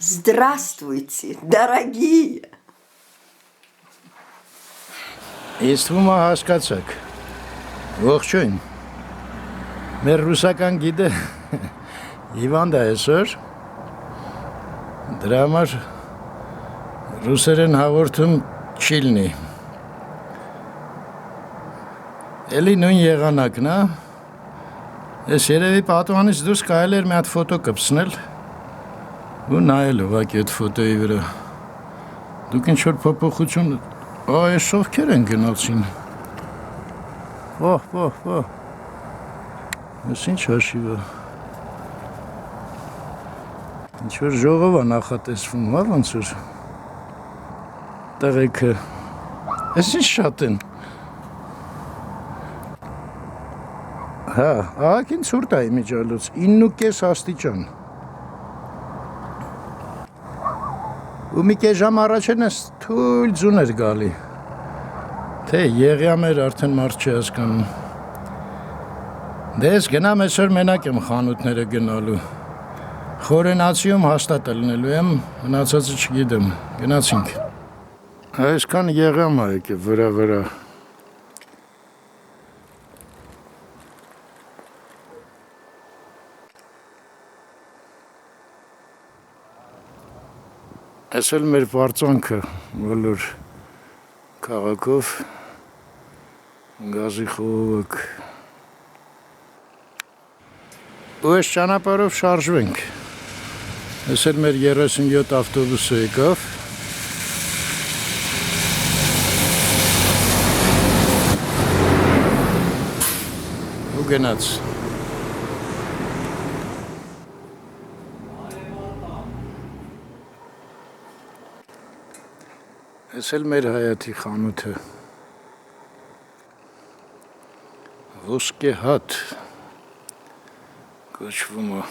Здравствуйте, дорогие. Ինձ թվում է հասկացաք, ողջույն, մեր ռուսական գիդը Իվանդա այսօր, դրա համար ռուսերեն հաղորդում չի լինի, էլի նույն եղանակն է, ես երևի պատուհանից դուրս կարելի էր մի հատ ֆոտո կպցնել ու նայել ուղղակի այդ ֆոտոյի վրա, դուք ինչ-որ փոփոխություն Այս ովքեր են գնացին, ես ինչ հաշիվ է, ինչ-որ ժողով է նախատեսվում, ոնց որ, տղեքը, ես ինչ շատ են, աղաքին ցուրտ է իմիջալուց, 9.5 աստիճան, ու մի կես ժամ առաջ են ես թույլ ձուն էր գալի, թե եղյամ էր արդեն մարդ չի հասկանում, դե ես գնամ այսօր մենակ եմ խանութները գնալու, խորենացիում հաստատ ելնելու եմ, մնացածը չգիտեմ, գնացինք, այսքան եղյամ է եկե վրա, Այս էլ մեր պարծանքը բոլոր քաղաքով գազի խողովակ ու այս ճանապարհով շարժվենք այս էլ մեր 37 ավտոբուսը եկավ ու գնաց Այս էլ մեր հայաթի խանութը, ոսկե հատ, կոչվում է,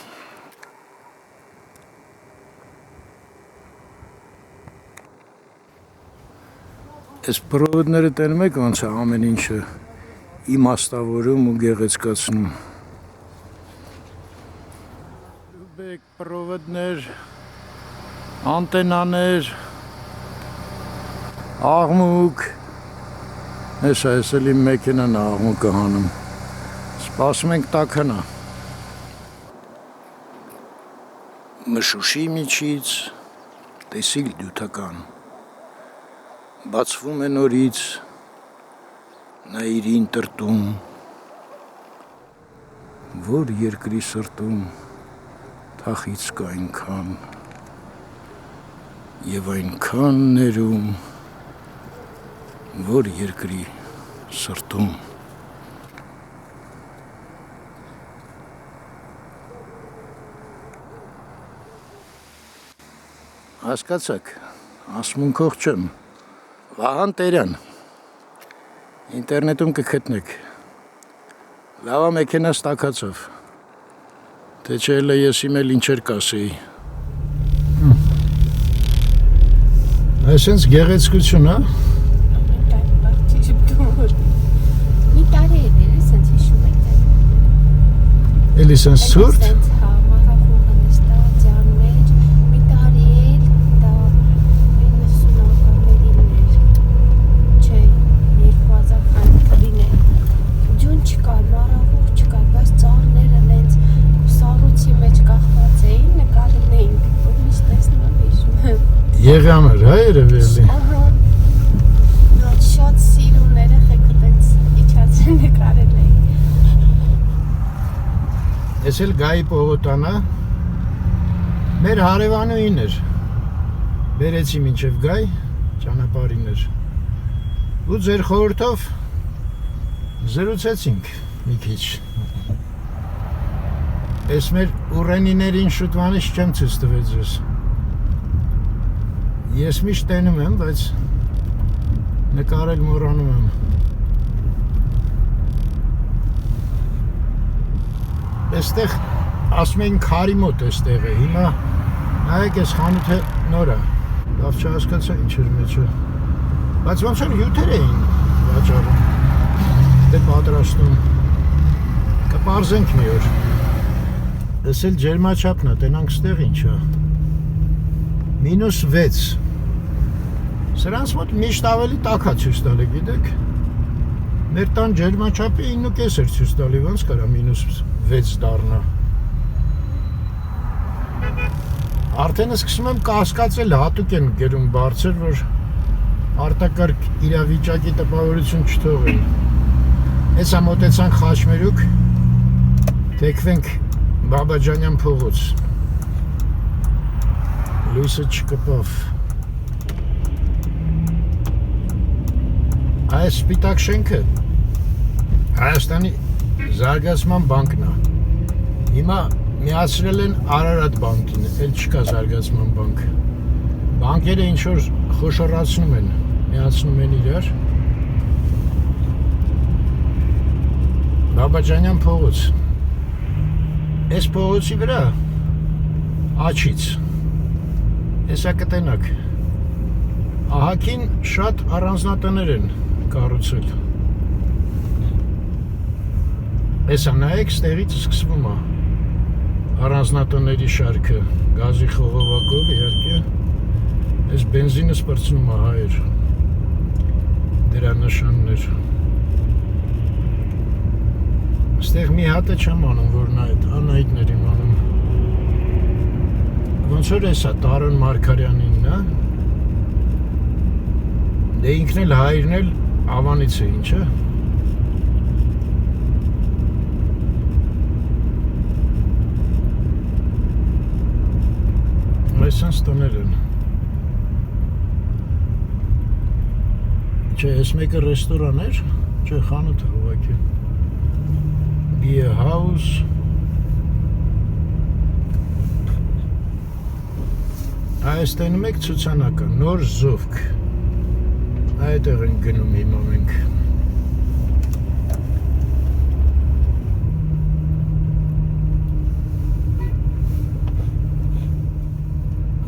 այս պրովոդները տենում եք ոնց է ամեն ինչը իմաստավորում ու գեղեցկացնում, լուբեք պրովոդներ, անտենաներ, Աղմուկ, ես էլ իմ մեքենան աղմուկը հանում, սպասում ենք տաքանա, մշուշի միջից տեսիլ դյութական, բացվում է նորից, նայիրին տրտում, որ երկրի սրտում թախից կա այնքան, և այնքան ներում, որ երկրի սրտում Հասկացաք, ասմունքող չեմ, Վահան Տերյան, ինտերնետում կգտնեք, լավա մեքենաս տաքացավ, թե չէ էլ ես իմ էլ ինչեր կասեի Այսենց գեղեցկություն, հա? Էլի սենց սուրդ? Եղյամ էր, հա երևի էլի? Շատ սիրուն երեխեքը տենց իջացեն նկարել էին Ես էլ գայի պողոտանա, մեր հարևանուին էր, բերեցի մինչև գայ, ճանապարհին էր, ու ձեր խորհրդով զրուցեցինք մի քիչ, ես մեր ուռենիներին շուտվանից չեմ ցույց տվել ձեզ, ես միշտ տենում եմ, բայց նկարել մոռանում եմ, Այստեղ ասում էին քարի մոտ էստեղ է, հիմա նայեք այս խանութը նոր է, լավ չհասկացա ինչ էր մեջը, բայց ոնց որ հյութեր էին վաճառում, դե պատրաստում, կպարզենք մի օր, Ես էլ ջերմաչափն է, տենանք ստեղ ինչ է, -6 Սրանց մոտ միշտ ավելի տաք է ցույց տալի, գիտեք։ Մեր տան ջերմաչափը 9.5 էր ցույց տալի, ոնց կարա -6 դառնա։ Արդեն սկսում եմ կասկածել, հատուկ են գերում բարձր, որ արտակարգ իրավիճակի տպավորություն չթողեն։ Հեսա մոտեցանք Խաչմերուկ, թեքվենք Բաբաջանյան փողոց։ Լույսը չկպավ։ Այս սպիտակ շենքը Հայաստանի զարգացման բանկն է։ Հիմա միացրել են Արարատ բանկին, էլ չկա զարգացման բանկ։ Բանկերը ինչ որ խոշորացնում են, միացնում են իրար։ Բաբաջանյան փողոց։ Այս փողոցի վրա աչից։ Հեսա կտենակ։ Ահագին շատ առանձնատներ են կառուցել։ Հեսա նայեք, ստեղից սկսվում է առանձնատների շարքը, գազի խողովակով իհարկե, այս բենզինը սպրծնում է հայեր, դրա նշաններ։ Ստեղ մի հատ է չեմ անում, որ նա այդ անայտներ իմ անում։ Ոնց որ էսա Տարոն Մարգարյանինն է, դե ինքն էլ հայրն էլ Ավանից է ինչ է։ Այսինչ տներ են։ Չէ, ես մեկը ռեստորան էր, չէ, խանութ է ուղղակի։ Beer house։ Այս տենում եք ցուցանակը, նոր զովք։ Այդտեղ ենք գնում հիմա մենք։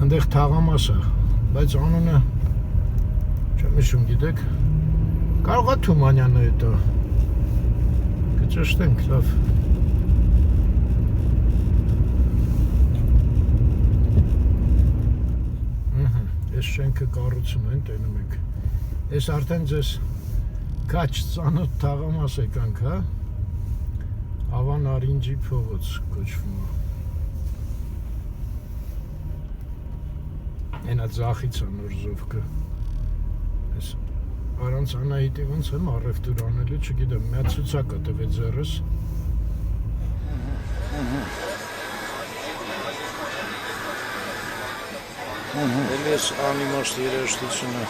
Այնտեղ թաղամաս է, բայց անունը չեմ հիշում, գիտեք։ Կարող է Թումանյանը հետո։ Կճշտենք, լավ։ Այս շենքը կառուցում են, տենում եք։ Ես արդեն ձեզ քաչ ծանոթ թաղամաս եկանք, հա։ Ավան Արինջի փողոց կոչվում է։ Ենա ձախից է նոր զովկը։ Ես առանց Անահիտի ոնց եմ առևտուր անելու, չգիտեմ, մի հատ ցուցակ է տվեց ձեռս։ Էլ ես անիմաստ երաժշտությունը։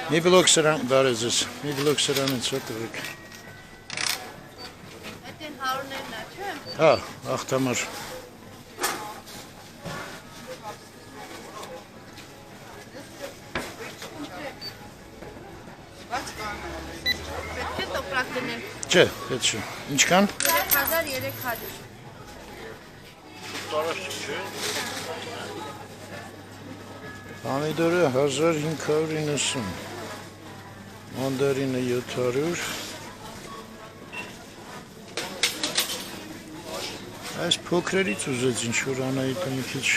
Մի բլոկ սրան, բարև ձեզ, մի բլոկ սրանից շատ տվեք։ Այդ են հարուներն է, չէ՞։ Հա, աղթամար։ Պետք է տոպրակ դնել։ Չէ, պետք չէ։ Ինչքան։ 3300։ Տարաշ չէ։ Պամիդորը 1590, մանդարինը 700, այս փոքրերից ուզեց ինչ-որ Անահիտը մի քիչ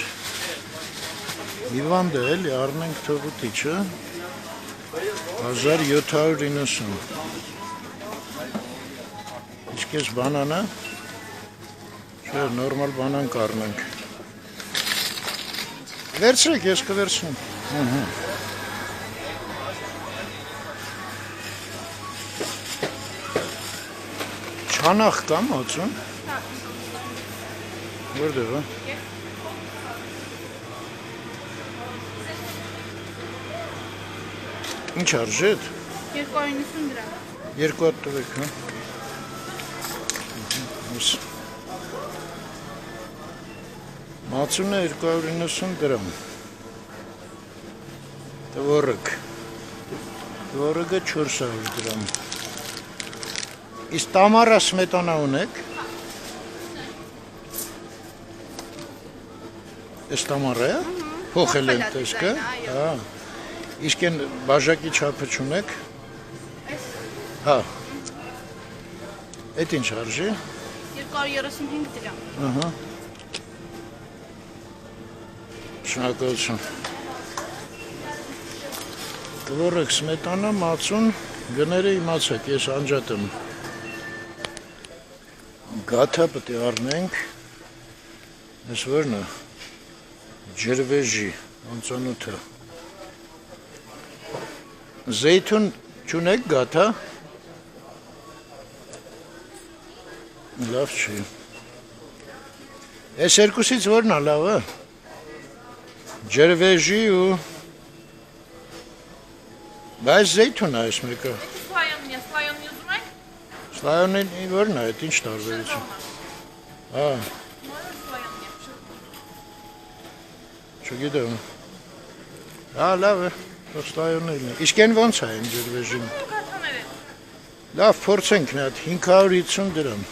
հիվանդ է, էլի, առնենք թողուտի, չէ, 1790, ինչքես բանան է, չէ, նորմալ բանան կառնենք, վերցրեք, ես կվերցնեմ, Չանախ կա մածուն, որտեղ է, ինչ արժե էդ, 290 դրամ, 2 հատ տվեք, հա, մածունը 290 դրամ, տվորըք, Որը 400 դրամ։ Իսկ տամարա սմետանա ունեք։ Այս տամարա է։ Փոխել են տեսքը։ Հա։ Իսկ են բաժակի չափը չունեք։ Հա։ Այդ ինչ արժի։ 235 դրամ։ Ահա։ Շնորհակալություն։ Տվորեք սմետանա, մածուն, գները իմացեք, ես անջատ եմ։ Գաթա պետք է առնենք։ Այս որն է։ Ջրվեժի, անծանոթը։ Զեյթուն չունեք գաթա։ Լավ չի։ Այս երկուսից որն է լավը։ Ջրվեժի ու բայց զեյթուն է այս մեկը։ Սլայոնի ուզում եք։ Սլայոնին որն է, այդ ինչ տարբերություն։ Հա, չգիտեմ։ Հա, լավ է, սլայոնին է։ Իսկ են ոնց է այն ջրվեժին։ Լավ, փորձենք մի հատ 550 դրամ։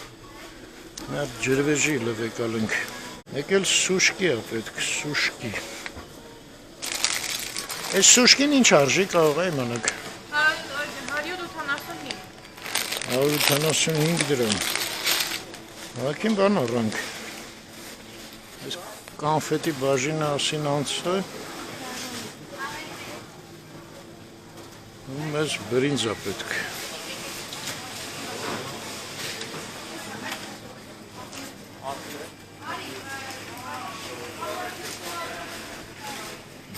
Մի հատ ջրվեժի լվեկալենք։ Մեկ էլ սուշկի է պետք, սուշկի։ Այս սուշկին ինչ արժի կարող է իմանաք։ 185։ 185 դրամ։ Հակին բան առանք։ Այս կանֆետի բաժինը ասին անցը։ Ու մեզ բրինձ է պետք։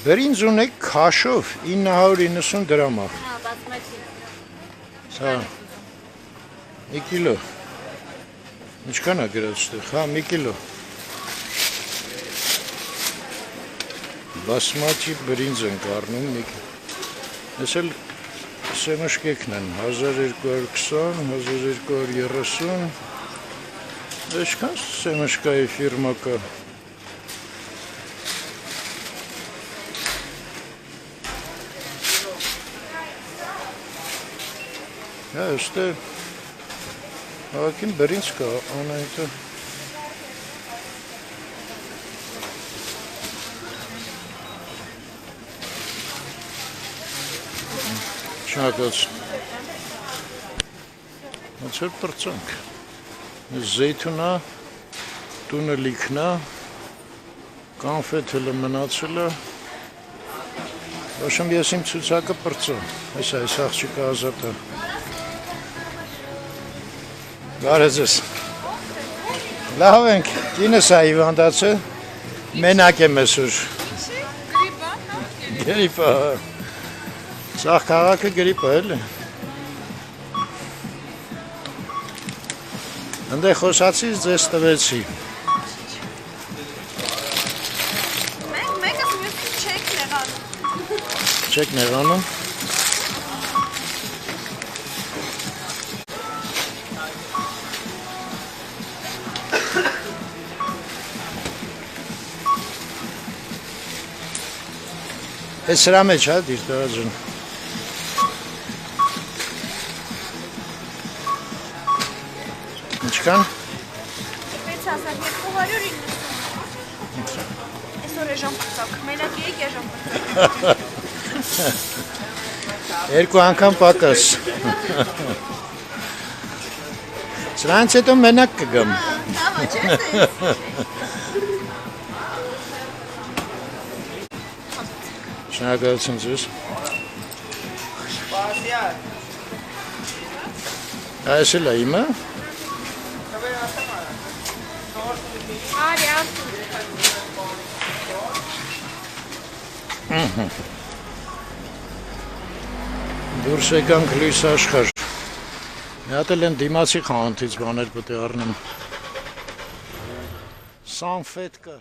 Բրինձ ունեք քաշով 990 դրամ է։ Հա, բացմատի։ Հա։ 1 կիլո։ Ինչքան է գրած այդտեղ։ Հա, 1 կիլո։ Բասմատի բրինձ ենք առնում 1 կիլո։ Այս էլ սեմշկեքն են 1220, 1230։ Ինչքան սեմշկայի ֆիրմա կա։ Հա, այստեղ հավաքին բրինձ կա, անայտը։ Շնորհակալություն։ Ոնց որ պրծանք։ Զեյթունա, տունը լիքնա, կանֆեթը մնացել է։ Ոչմ ես իմ ցուցակը պրծա։ Այս աղջիկը ազատ է։ Բարեզես։ Լավ ենք, կինս է հիվանդացը, մենակ եմ այսօր։ Գրիպա։ Սաղ քաղաքը գրիպա էլ է։ Ընդեղ խոսացից ձեզ տվեցի։ Մեկը չեք նեղանում։ Չեք նեղանում։ Այս սրա մեջ հա դիր տարաջն։ Ինչքան։ 690 Այսօր է ժամպրծակ, մենակ եք է ժամպրծակ։ Երկու անգամ պակաս։ Սրանց հետո մենակ կգամ։ Հա, չէ՞։ Շնորհակալություն ձեզ։ Այս էլ է իմը։ Արիա։ Դուրս եկանք լույս աշխարհ։ Մի հատ էլ են դիմացի խանութից բաներ պետք է առնեմ։ Սանֆետ կա։